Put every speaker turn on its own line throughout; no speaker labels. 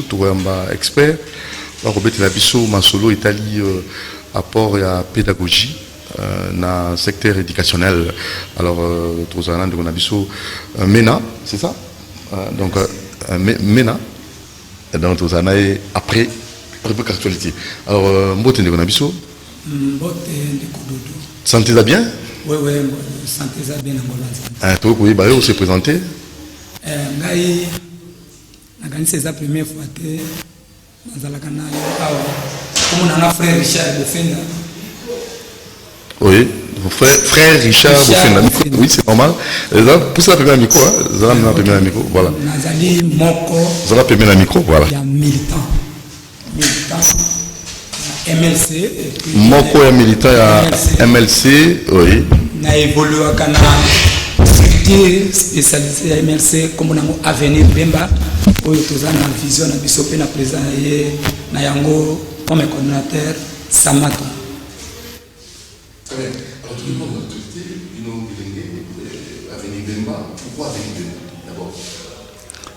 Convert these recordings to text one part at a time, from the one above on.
Nabiso, Touramba expert, Robert Nabiso, Mansolo, Italie, apport à pédagogie dans le secteur éducationnel. Alors, Tourzanan de Nabiso, MENA, c'est ça? Donc, MENA, donc Tourzanan est après, actualité. Alors, Mbote de Nabiso?
Mbote de Kododo.
Sentez-vous bien?
Oui, sentez-vous bien.
Toi, vous pouvez se présenter?
C'est la première fois que nous allons comme on a un frère Richard Bofenda.
Oui, frère Richard Bofenda. Oui, c'est normal. Pour ça, la première micro, vous allez la première micro, voilà.
Nazali Moko.
Vous allez la première micro, voilà.
Il y a militant. MLC.
Moko est militant à MLC, oui.
Na évolué à Cana. Spécialisé à MLC comme on a Avenir Bemba où tous en vision na biso na président na yango comme coordinateur Samato.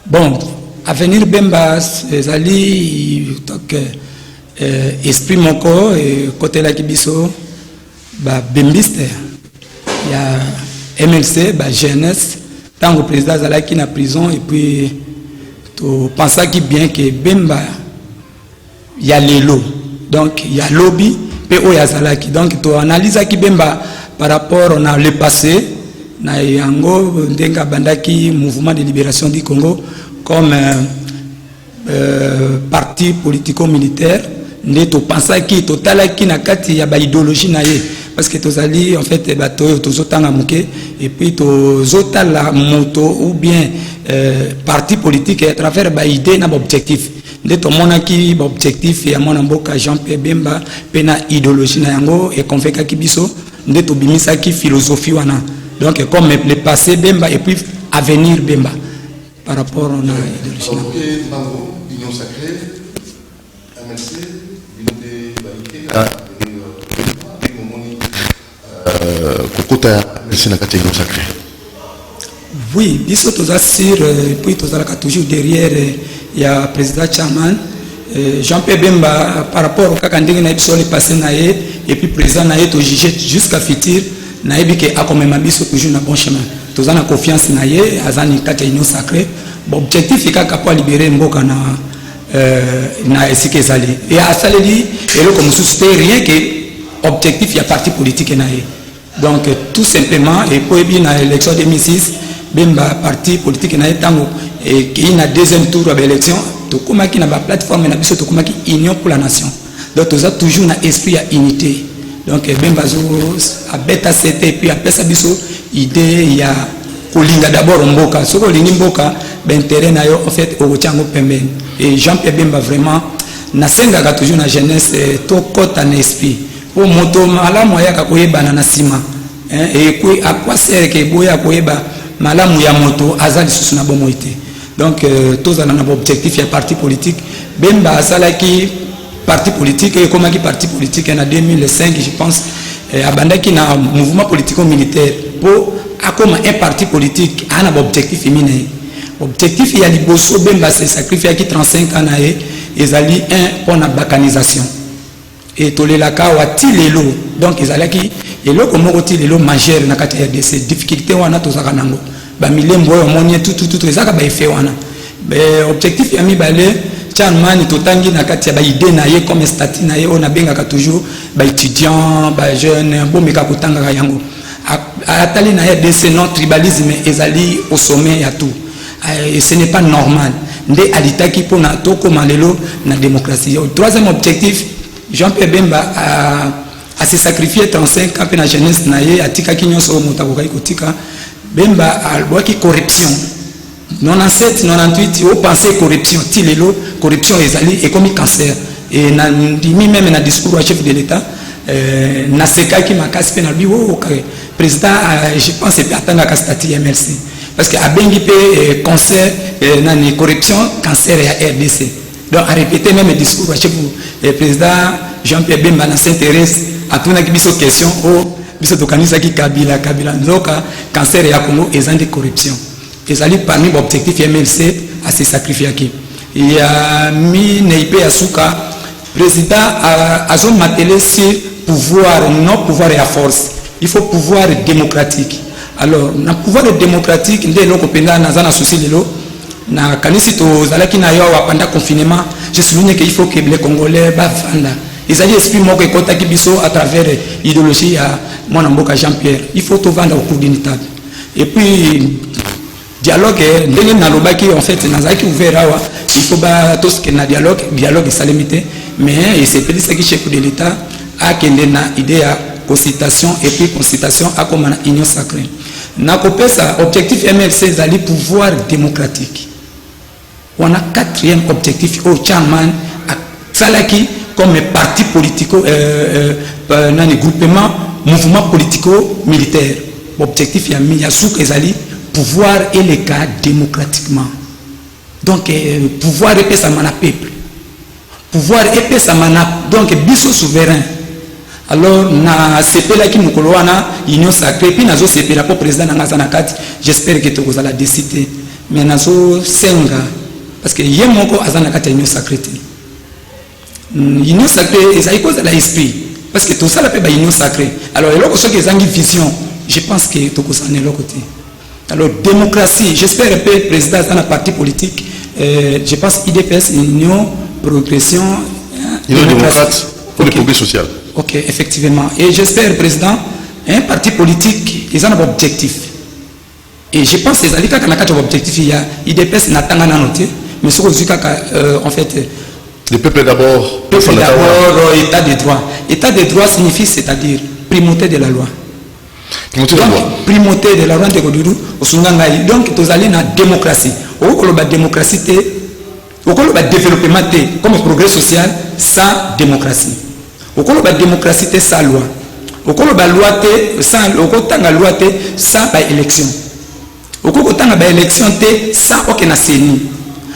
Bon, Avenir Bemba ezali donc esprit moko et côté la kibiso ba bembiste ya MLC, jeunesse, tant que le président Zalaki na prison, et puis tu penses qu'il bien que Bemba, il y a l'élo, donc il y a lobby, puis il y a Zalaki. Donc tu analyses qui Bemba par rapport à le passé, na yango ndenga bandaki mouvement de libération du Congo comme parti politico-militaire, ne tu penses qu'il total qui na kati ya ba idéologie na ye. Parce que tous alliés en fait tous autant à mouquer et puis tous autant la moto ou bien parti politique à travers bah idée n'a objectif de ton monaki objectif et à mon amboka Jean-Pierre Bemba pena idéologie na yango et qu'on fait kakibiso de to bimisa ki philosophie wana donc comme le passé Bemba et puis avenir Bemba par rapport à idéologie
Union sacrée MLC
oui, ils sont tous assurés, puis tous toujours derrière, il y a le président Chaman, Jean-Pierre Bemba, par rapport au Kakanding, il est passé et puis le président Naye, tout jugé jusqu'à Fitir, Naye, qui a quand même toujours dans bon chemin. Tous en confiance Naye, Azani Kata Union sacrée. L'objectif est qu'il libérer Mboka na Esikesali. Et à Saleli, et là, comme c'était rien que objectif, il y a parti politique Naye. Donc tout simplement et pour bien à l'élection 2006 Bemba parti politique na etango et qui na deuxième tour à l'élection to kuma qui na ba plateforme na biso to kuma qui union pour la nation donc tous a toujours na esprit à unité donc Bemba zo a beta CT puis a pesa biso idée il y a kolinga d'abord mboka soko lini mboka ben terrain na yo en fait au chango pembeni et Jean-Pierre Bemba vraiment na senga ka toujours na jeunesse to kota na esprit pour moto malamu ya kakoyeba na sima et puis à quoi sert que boya koyeba malamu ya moto azali susu na bomoité donc tous en un objectif ya parti politique Bemba salaki parti politique et comme qui parti politique en 2005 je pense abandaki na mouvement politico-militaire pour comme un parti politique a un objectif féminin objectif ya liboso Bemba se sacrifié qui 35 ans na ezali un pour la balkanisation et tolelaka wati lelo donc ezalaki eloko moko ti lelo majeur na kati ya RDC difficulté wana tozaka nango ba milembo oyo moni tout ezaka ba effet wana objectif ya mibale Chanman totangi na kati ya ba idée na ye comme statut na ye on a bengaka toujours ba étudiant ba jeune bo meka kotanga yango atali na RDC non tribalisme ezali au sommet ya tout et ce n'est pas normal nde alitaki pona tokoma lelo na démocratie. Troisième objectif Jean-Pierre Bemba a se sacrifié 35 ans pour la jeunesse naie a tika kinyoso mutakokai kotika Bemba a boaki corruption 97 98 au penser corruption tilelo corruption ezali et comme cancer et na ndimi même na discours au chef de l'état na sekaki makasi pe na biwo président je pense c'est atanga ka statut MLC parce que a bengi pe cancer na ni corruption cancer ya RDC. Donc à répéter même le discours à chef le président Jean-Pierre Bemba s'intéresse à toute une question au biso to kanisa ki Kabila nzoka cancer ya Congo et de corruption. Et ça parmi l'objectif MLC à se sacrifier qui. il y a mi neipe asuka président a zone matélé sur pouvoir non pouvoir et à force il faut pouvoir démocratique alors na pouvoir démocratique ndé loko penda na zana souci lelo na kanisi to zalaki na yo pendant confinement je souligne qu'il faut que les Congolais ba vanda ils allaient esprit moko ekota ki biso à travers idéologie ya mwana mboka Jean-Pierre il faut to vanda au cours d'une table et puis dialogue ndenge na lobaki en fait nazaki ouvert awa il faut ba tous que na dialogue salemité mais il s'est pris ce qui chef de l'état a kende na idée ya consultation et puis consultation a comme na union sacrée na kopesa objectif MLC zali pouvoir démocratique on a quatrième objectif au chairman a salaki comme parti politico dans les groupements mouvement politico militaire objectif ya mi ya souk ezali pouvoir et les cas démocratiquement donc pouvoir et ça mana peuple pouvoir et ça mana donc biso souverain alors na sepela ki mukolo wana union sacrée puis nazo sepela pour président na ngasa na kati j'espère que tu la décider mais nazo senga parce que yé moko azana kati union sacrée union sacrée ezali cause la esprit parce que tout ça la pe ba union sacrée alors eloko soki ezangi vision je pense que to ko sané l'autre côté alors démocratie j'espère que président azana parti politique je pense IDPS union progression
union démocrate pour le progrès social.
Ok, effectivement. Et j'espère, président, un parti politique, ils ont un objectif. Et je pense que les alliés, quand on a un objectif, il y a IDPS, mais ce en fait.
Le peuple d'abord.
Peuple d'abord, état de droit. État de droit signifie, c'est-à-dire, primauté de la loi.
Primauté de la loi.
Primauté de la loi de Goduru, donc, vous allez dans la démocratie. Au la démocratie, au le développement, comme progrès social, sans démocratie. Au la démocratie, sans loi. Au la loi, sans élection. Au la élection, sans aucune CENI.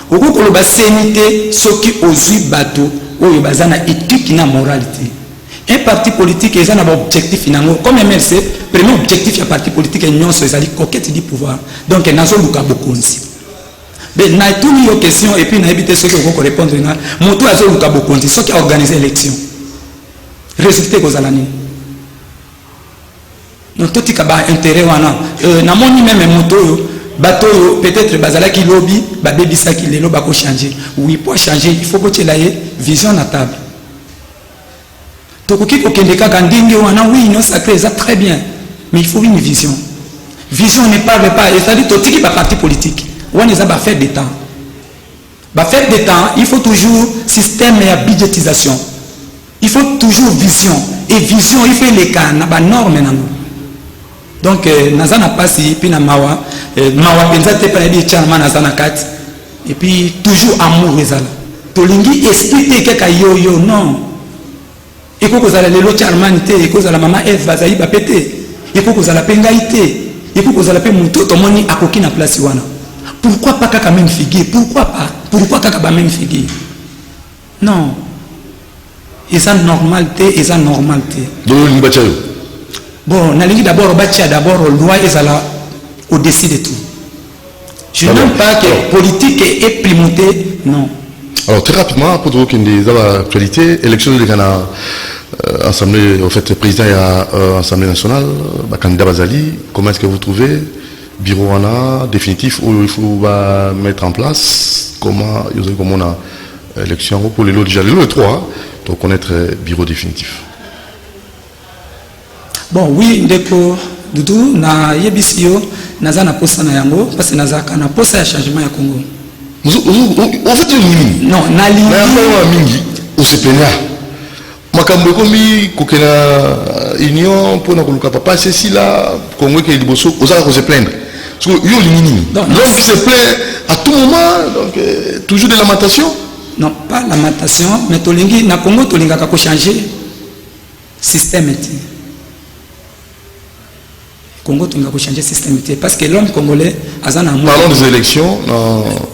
Au la CENI, ce qui aux bateaux, où il y a une éthique et une moralité. Un parti politique, il y a un objectif finalement. Comme MLC, le premier objectif du parti politique est l'union sociale, coquette du pouvoir. Donc, il y a un Bokonzi. Mais il y a toutes les questions et puis il y a évité ceux qui vont répondre. Moto a zoluka Bokonzi, ceux qui ont organisé l'élection. Résultat aux années. Donc, tout il y a intérêt. Na moni même moto, bateau, peut-être bazala qui lobby, baby ça qui les lobby changer. Oui, pour changer, il faut que tu aies vision à table. Donc, oui, non sacré, ça très bien. Mais il faut une vision. Vision ne parle pas. Et ça dit, tout qui est parti politique. On les a fait des temps. Faire des temps, il faut toujours système et budgétisation. Il faut toujours vision. Et vision, il faut les cas, na norme. Donc, nazana pasi, puis na mawa penza te pa di charma nazana kat. Et puis toujours amour ezala. Tolingi esprit te ka yo non. Et ko kozala lelo charman te, et ko kozala mama Eva zayi ba pété. Et ko kozala pengaité. Et ko kozala pe muto to moni akoki na place wana. Pourquoi pas kaka même figuier? Pourquoi pas? Pourquoi kaka ba même figuier? Non. Et ça normalité, et ça normalité. Bon, nalingi d'abord batia d'abord loi et là au-dessus de tout. Je n'aime pas que politique est primauté, non.
Alors très rapidement, pour trouver qu'il y a l'actualité, élection de Ghana, assemblée, en fait, président et assemblée nationale, candidat Bazali, comment est-ce que vous trouvez bureau définitif où il faut mettre en place comment on a élection pour les lots déjà le 3 pour connaître bureau définitif.
Bon oui ndeko dudu na yebisio naza na posa na yango parce que naza kana posa ya changement ya Congo.
En fait
non na lingi
mingi au sepenya makambo komi kokena union pour na koluka papa ceci là Congo qui est liboso osaka ko se plaindre. Parce que l'homme qui se plaît à tout moment, donc toujours des lamentations.
Non, pas lamentation, mais tolingi na Congo tolinga kako changer système. Congo tolinga ko changer système parce que l'homme congolais azana amour.
Parlons des élections.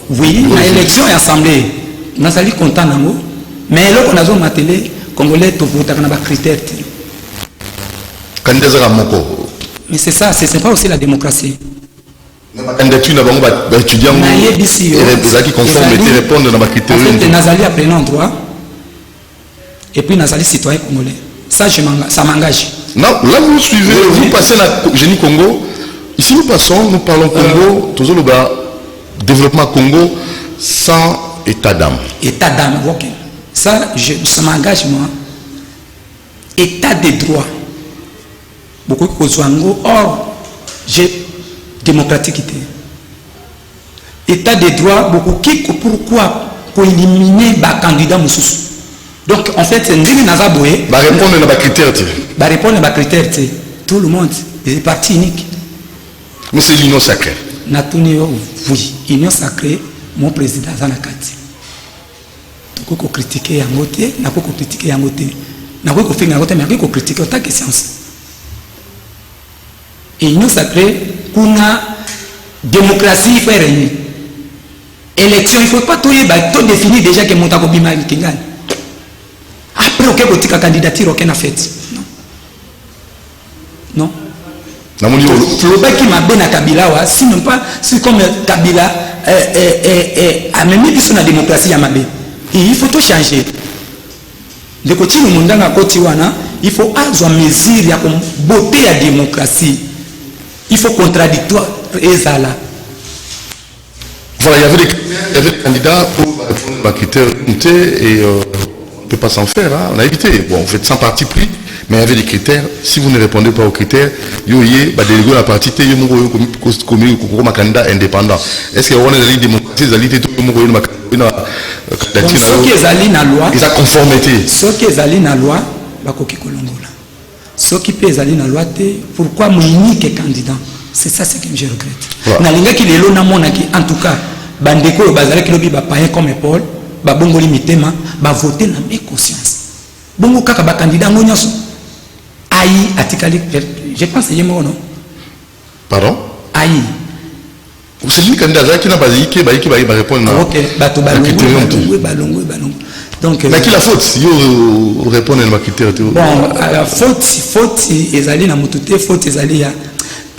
Oui, la élection et assemblée. Nous sommes contents nango, mais là on a zone télé congolais to voter na ba critères.
Candidat za moko.
Mais c'est ça, c'est pas aussi la démocratie.
La candidature n'a étudiant qui conforme et répondre dans ma critère.
En fait, Nazali apprenant en droit et puis Nazali citoyen congolais. Ça, ça m'engage.
Non, là vous suivez, vous passez la génie Congo. Ici nous passons, nous parlons Congo, toujours le développement Congo sans état d'âme.
État d'âme, ok. Ça m'engage moi. État de droit. Beaucoup de choses. Or, j'ai démocratique. État de droit, beaucoup qui pourquoi pour éliminer les candidats moussous. Donc en fait, Ndini Nazaboué.
Va répondre à ma critère.
Va répondre à ma critère. Tout le monde, c'est parti unique.
Mais c'est l'union sacrée.
Oui, union sacrée, mon président Zanakati. Tu peux critiquer un côté, tu peux critiquer un côté. Tu peux faire un côté, mais tu peux critiquer autant que science. Et union sacrée, pour la démocratie, il faut régner. Élection, il ne faut pas tout définir déjà que mon takobima est Kingan. Après, aucun candidature, aucun fait. Non. Non. Le bac qui m'a donné à Kabila, sinon pas, c'est comme Kabila a même mis sur la démocratie à Mabé. Et il faut tout changer. De côté, il faut avoir mesure, il y a comme beauté à la démocratie. Il faut contradictoire et ça là.
Voilà, il y avait des candidats pour répondre à critères et on ne peut pas s'en faire. Hein. On a évité. Bon, on fait sans parti pris, mais il y avait des critères. Si vous ne répondez pas aux critères, il y a délégué la partie, il y a un candidat indépendant. Est-ce qu'il y a une démocratie,
ceux qui sont dans la loi,
ils ont conformité.
Ceux qui sont dans la loi, ceux qui sont dans la loi, pourquoi mon unique candidat? C'est ça ce que je regrette. En tout cas, bandeko bazale kilobi ba paye comme Paul, ba bongoli mitema, ba voter na mes conscience. Bongo kaka ba candidat ngonyos. Aïe atikali, je pense que c'est moi non.
Pardon?
Aïe.
C'est lui candidat qui n'a pas dit qu'il va répondre.
OK, bato balongo. Donc
mais qui la faute si vous répondez à ma critère?
Bon, faute ezali na mututé, faute ezali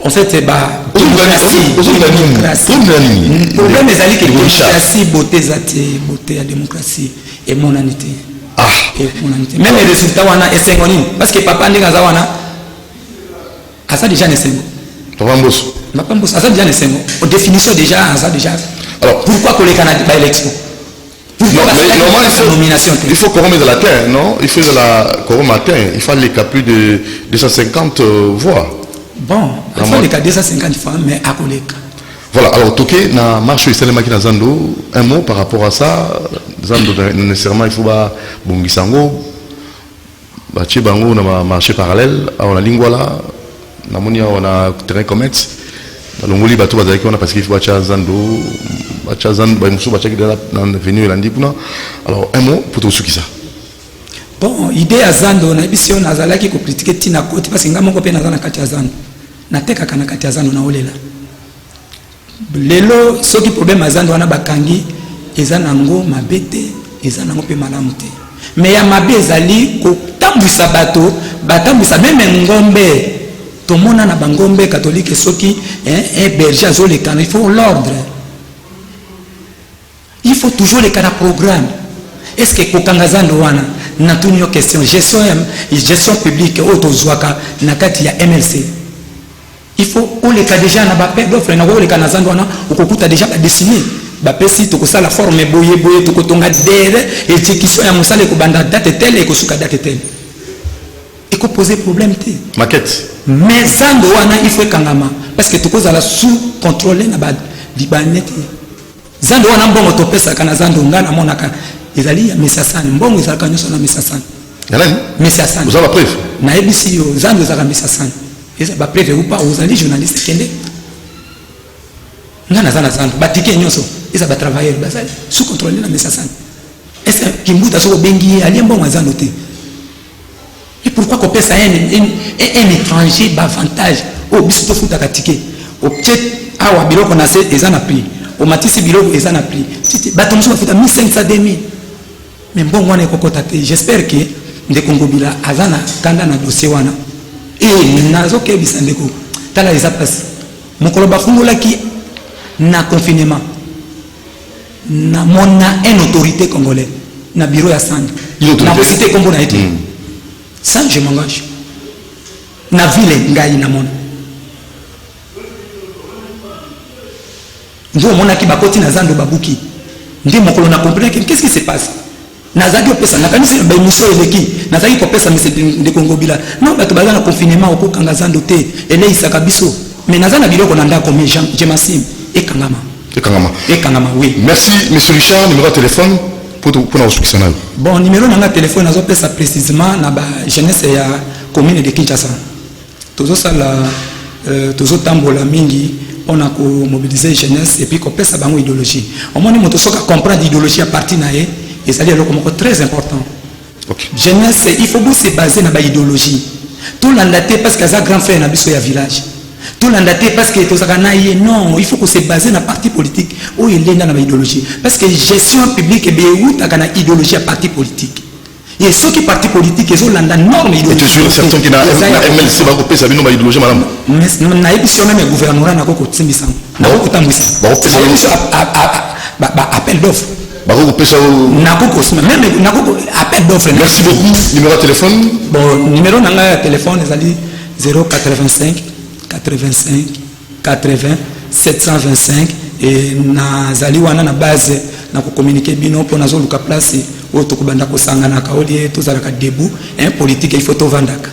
en fait, le problème est que démocratie, beauté à démocratie et monanité. Même les résultats, parce que papa n'est pas à ça déjà n'est
Papa Mbosso.
Papa Mbosso, à ça déjà n'est pas. Définition déjà, à ça déjà. Alors, pourquoi qu'on les Canadiens pas élection?
Pourquoi il faut couronner de la terre, non? Il faut de la couronne matin. Il faut les cas plus de 250 voix.
Bon, il faut les cas 250 fois, mais à Koleka.
Voilà, alors Toké, na marche Isalema qui na Zando, un mot par rapport à ça. Zando, nécessairement, il faut ba Bongisango, ba Tchebango, on a marché parallèle, on a Lingwala, on a terrain commerce, Longoli, bateau, on a parce qu'il faut bacha Zando, Moussou, bacha qui est venu l'Andipuna. Alors, un mot pour tout ce qui ça.
Bon, idée à Zando, on a vision à Zala qui critiquer Tina Koti parce que nous avons copié dans la Katiazan. Na teka kana Katiazan na olela. Lelo soki problème à Zando wana bakangi ezanango mabete ezanango pe malamuté. Mais ya mabe ezali ko tambwisa bato, batambwisa même ngombe. Tomona na bangombe catholique soki un berger azolekana, il faut l'ordre. Il faut toujours les cas programme. Est-ce que kokanga Zando wana na tunyo question gestion publique autozwaka na kati ya MLC? Il faut on les cas déjà na ba d'offre na ko les cas na Zando wana ukokuta déjà ba dessiner ba pesi to ko sala forme boye to ko tonga dere exécution ya musale ko banda date telle et ko suka date telle. Et ko poser problème té
maquette.
Mais Zando wana il faut kangama parce que to ko sala sous contrôler na ba libanete. Zando wana mbongo to pesa kana Zando ngana monaka ezali ya misasani mbongo ezalaka nyoso na misasani.
Yalani?
Misasani.
Vous avez la preuve?
Na ebisi yo Zando ezalaka misasani. Eza ba preuve ou pas aux ali journaliste kende. Ngana Zando batike nyoso eza ba travailler bazali sous contrôle na misasani. Est-ce kimbuta soko bengi ali mbongo Zando te? Et pourquoi qu'on pèse un étranger avantage au biso to futa katike au peut awa biloko na se ezana prix au matisi biloko ezana prix titi batomso ba futa 1500 2000. Mais bon, j'espère que les Congobila azana kanda na dossier wana et nazo ke bisandeko tala eza passe mokolo bafungola ki na confinement na mona une autorité congolaise na bureau ya Sand na cité kombo na été Sand je m'engage na ville ngai na mona ndio mona ki bakoti na Zando babuki ndi mokolo na comprendre qu'est-ce qui se passe nazaki opesa na kanisi ba émission eleki nazaki kopesa mise de Congo bila non bato baza na confinement okokanga Zando te ele isaka biso mais nazana biloko na ndako mais je m'assume ekangama oui.
Merci monsieur Richard, numéro de téléphone pour la restriction.
Bon, numéro de téléphone nazopesa ça précisément na ba jeunesse ya commune de Kinshasa. Tozo sala tozo tambola mingi on a mobiliser jeunesse et puis qu'on pesa bango idéologie. Au moins moto soka comprendre l'idéologie à partir naé et ça dire comme très important.
Okay.
Jeunesse il faut se baser na ba idéologie. Tout l'andaté parce que ça grand frère na biso ya village. Tout l'andaté parce que tout ça non, il faut que se baser na parti politique ou il est dans la idéologie parce que gestion publique et bien où tu as une idéologie à parti politique. Et ceux qui parti politique ils ont la norme idéologie.
Et tu es sûr certain qu'il y a MLC va couper ça bien idéologie madame.
Mais na émission même gouvernement na ko timbisa. Na ko tambisa. Appel d'offre. Appel d'offre.
Merci beaucoup. Numéro de téléphone.
Bon, numéro de téléphone est 085 85 80 725 et na zali wana na base na ko communiquer bino pour nazo luka place o to ko banda ko sangana ka oli to zala ka debout un politique il faut to vandaka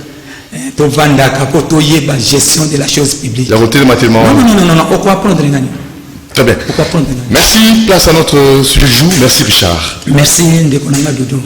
pour to yeba gestion de la chose publique.
La voter matériellement.
Non, on peut apprendre ngani.
Très bien. Merci, place à notre sujet du jour. Merci Richard.
Merci Ndekonanga Dodo.